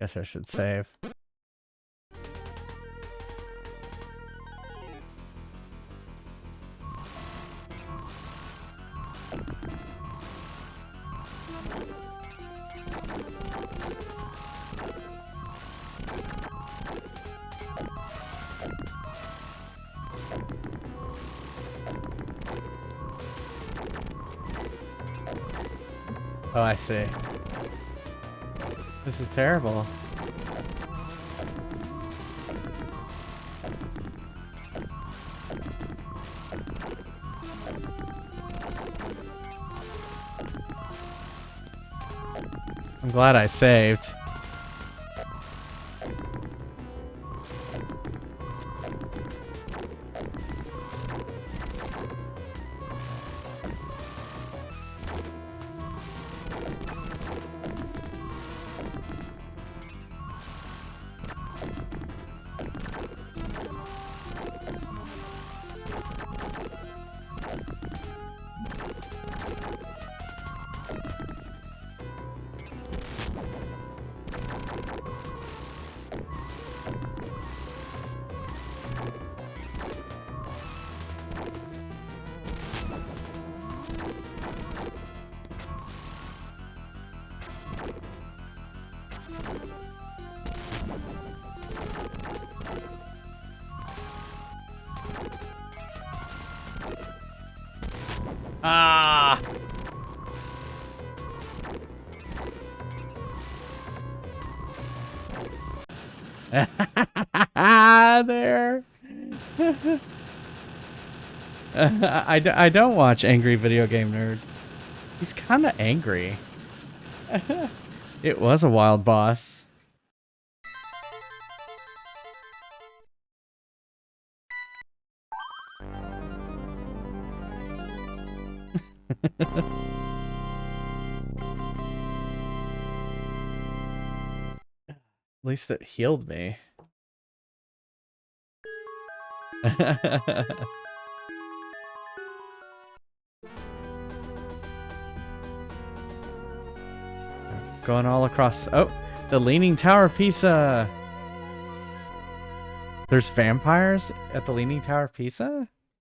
Guess I should save. Oh, I see. This is terrible. I'm glad I saved. Ah! There. I don't watch Angry Video Game Nerd. He's kind of angry. It was a wild boss. At least it healed me. Going all across. Oh, the Leaning Tower of Pisa. There's vampires at the Leaning Tower of Pisa?